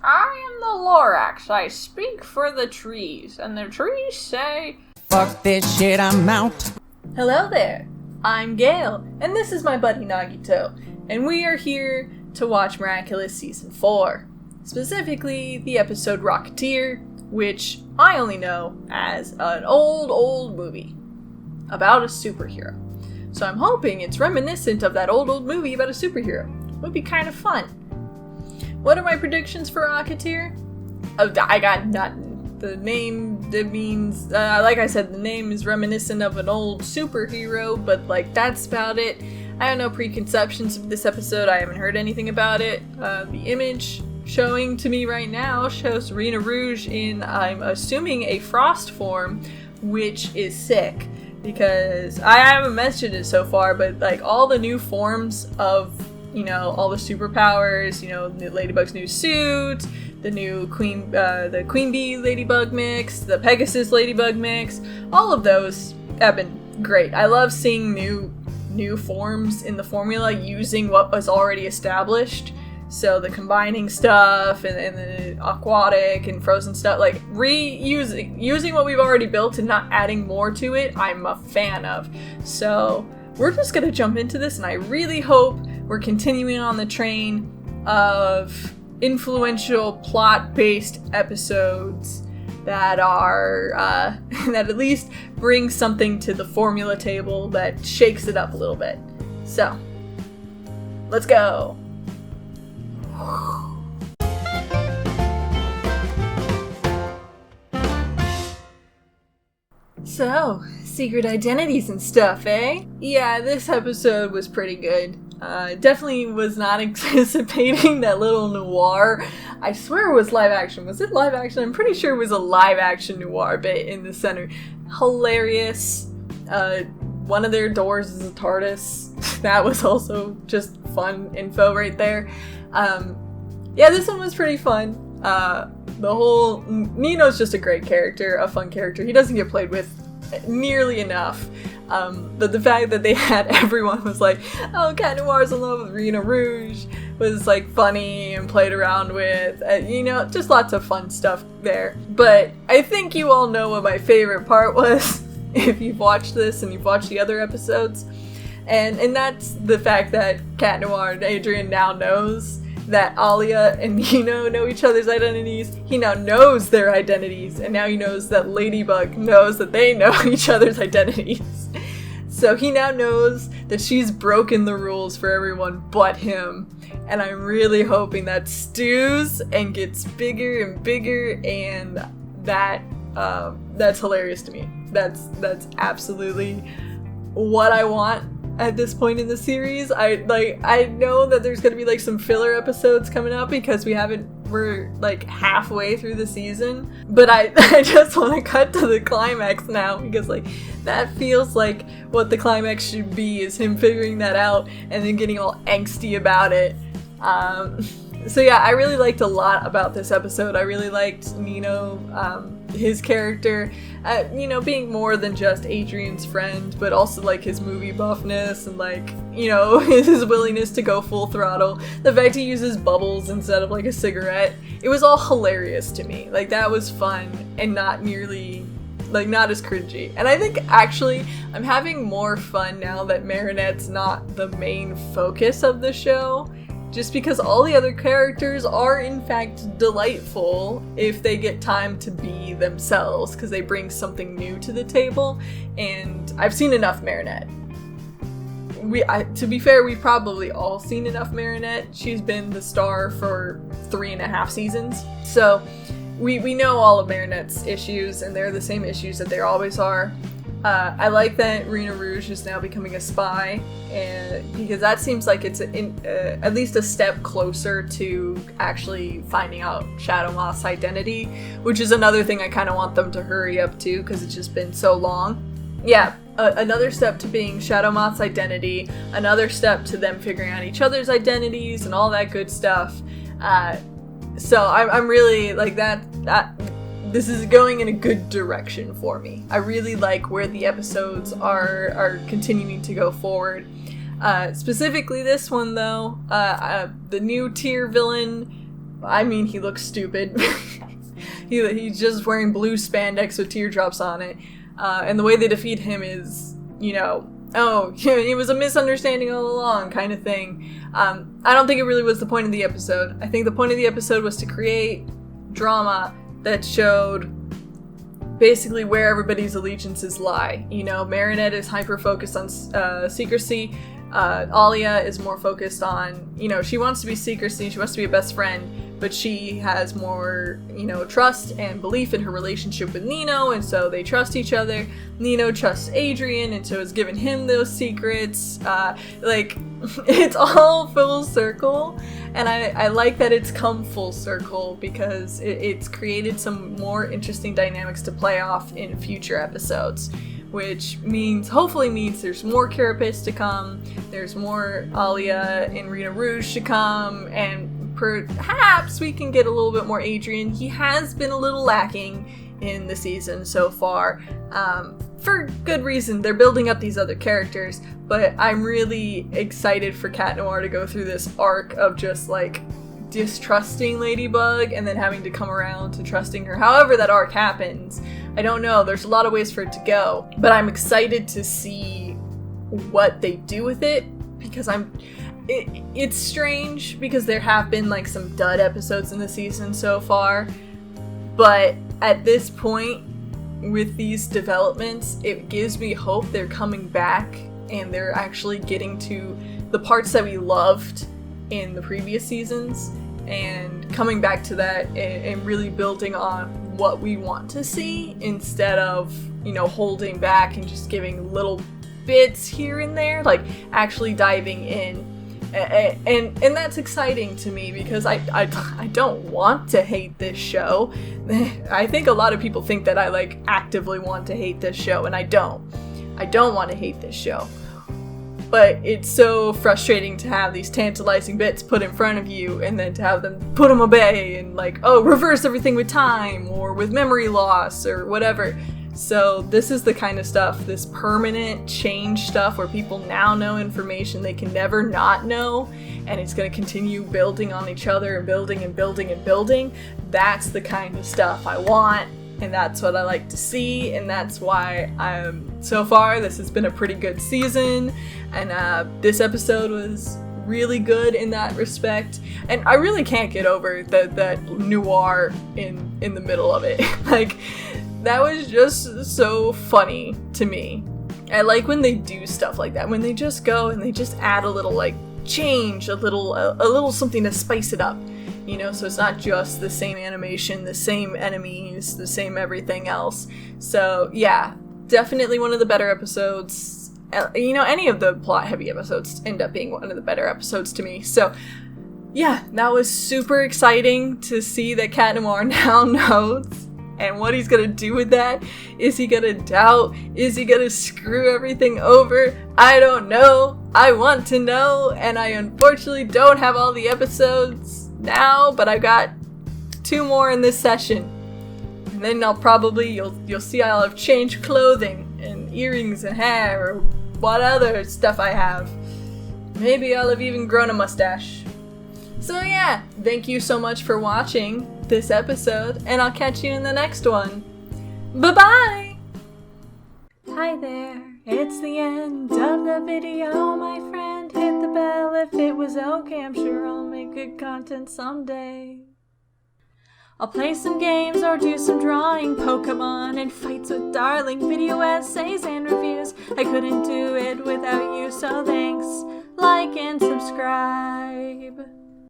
I am the Lorax. I speak for the trees, and the trees say, fuck this shit, I'm out. Hello there, I'm Gale, and this is my buddy Nagito, and we are here to watch Miraculous Season 4. Specifically, the episode Rocketear, which I only know as an old movie about a superhero. So I'm hoping it's reminiscent of that old movie about a superhero. Would be kind of fun. What are my predictions for Rocketear? Oh, I got nothing. The name, it means, like I said, the name is reminiscent of an old superhero, but, like, that's about it. I have no preconceptions of this episode. I haven't heard anything about it. The image showing to me right now shows Rena Rouge in, I'm assuming, a frost form, which is sick. Because I haven't mentioned it so far, but, like, all the new forms of, you know, all the superpowers, you know, Ladybug's new suit, the new the Queen Bee Ladybug mix, the Pegasus Ladybug mix, all of those have been great. I love seeing new forms in the formula using what was already established. So the combining stuff and the aquatic and frozen stuff, like using what we've already built and not adding more to it, I'm a fan of. So we're just gonna jump into this, and I really hope we're continuing on the train of influential plot-based episodes that are, that at least bring something to the formula table that shakes it up a little bit. So, let's go! So, secret identities and stuff, eh? Yeah, this episode was pretty good. Definitely was not anticipating that little Noir. I swear it was live action. Was it live action? I'm pretty sure it was a live action Noir bit in the center. Hilarious. One of their doors is a TARDIS. That was also just fun info right there. Yeah, this one was pretty fun. The whole Nino's just a great character, a fun character. He doesn't get played with nearly enough. But the fact that they had everyone was like, oh, Cat Noir's in love with Rena Rouge was like funny and played around with, you know, just lots of fun stuff there. But I think you all know what my favorite part was if you've watched this and you've watched the other episodes. And that's the fact that Cat Noir and Adrian now knows that Alia and Nino know each other's identities. He now knows their identities, and now he knows that Ladybug knows that they know each other's identities. So he now knows that she's broken the rules for everyone but him. And I'm really hoping that stews and gets bigger and bigger, and that's hilarious to me. That's absolutely what I want at this point in the series. I know that there's gonna be like some filler episodes coming up because we're like halfway through the season, but I just want to cut to the climax now, because like that feels like what the climax should be, is him figuring that out and then getting all angsty about it. So yeah, I really liked a lot about this episode. I really liked Nino, his character, you know, being more than just Adrian's friend, but also like his movie buffness and like, you know, his willingness to go full throttle. The fact he uses bubbles instead of like a cigarette. It was all hilarious to me. Like, that was fun and not nearly, like, not as cringy. And I think actually I'm having more fun now that Marinette's not the main focus of the show. Just because all the other characters are in fact delightful if they get time to be themselves, because they bring something new to the table, and I've seen enough Marinette. To be fair, we've probably all seen enough Marinette. She's been the star for 3.5 seasons, so we know all of Marinette's issues, and they're the same issues that there always are. I like that Rena Rouge is now becoming a spy, and because that seems like it's at least a step closer to actually finding out Shadow Moth's identity, which is another thing I kind of want them to hurry up to, because it's just been so long. Yeah, another step to being Shadow Moth's identity, another step to them figuring out each other's identities and all that good stuff. So I'm really like that this is going in a good direction for me. I really like where the episodes are continuing to go forward. Specifically this one, though, the new tier villain I mean, he looks stupid. He's just wearing blue spandex with teardrops on it. And the way they defeat him is, oh, it was a misunderstanding all along kind of thing. I don't think it really was the point of the episode. I think the point of the episode was to create drama that showed basically where everybody's allegiances lie. Marinette is hyper-focused on secrecy. Alia is more focused on, she wants to be secrecy, she wants to be a best friend, but she has more, trust and belief in her relationship with Nino, and so they trust each other. Nino trusts Adrian, and so has given him those secrets. It's all full circle, and I like that it's come full circle because it's created some more interesting dynamics to play off in future episodes, which hopefully means there's more Carapace to come, there's more Alia and Rena Rouge to come, and perhaps we can get a little bit more Adrian. He has been a little lacking in the season so far, for good reason. They're building up these other characters, but I'm really excited for Cat Noir to go through this arc of just distrusting Ladybug and then having to come around to trusting her. However that arc happens, I don't know. There's a lot of ways for it to go, but I'm excited to see what they do with it because it's strange because there have been some dud episodes in the season so far, but at this point with these developments, it gives me hope they're coming back and they're actually getting to the parts that we loved in the previous seasons and coming back to that and really building on what we want to see instead of, holding back and just giving little bits here and there, actually diving in. And that's exciting to me because I don't want to hate this show. I think a lot of people think that I actively want to hate this show, and I don't want to hate this show. But it's so frustrating to have these tantalizing bits put in front of you and then to have them put them away and reverse everything with time or with memory loss or whatever. So this is the kind of stuff, this permanent change stuff where people now know information they can never not know, and it's going to continue building on each other and building and building and building. That's the kind of stuff I want, and that's what I like to see, and that's why so far this has been a pretty good season, and this episode was really good in that respect, and I really can't get over that Noir in the middle of it. That was just so funny to me. I like when they do stuff like that, when they just go and they just add a little change, a little something to spice it up, so it's not just the same animation, the same enemies, the same everything else. So yeah, definitely one of the better episodes. Any of the plot heavy episodes end up being one of the better episodes to me. So yeah, that was super exciting to see that Cat Noir now knows. And what he's gonna do with that? Is he gonna doubt? Is he gonna screw everything over? I don't know. I want to know, and I unfortunately don't have all the episodes now, but I've got 2 more in this session. And then you'll see I'll have changed clothing and earrings and hair or what other stuff I have. Maybe I'll have even grown a mustache. So yeah, thank you so much for watching this episode, and I'll catch you in the next one. Bye-bye! Hi there, it's the end of the video, my friend. Hit the bell if it was okay, I'm sure I'll make good content someday. I'll play some games or do some drawing, Pokemon and fights with darling, video essays and reviews. I couldn't do it without you, so thanks, like and subscribe.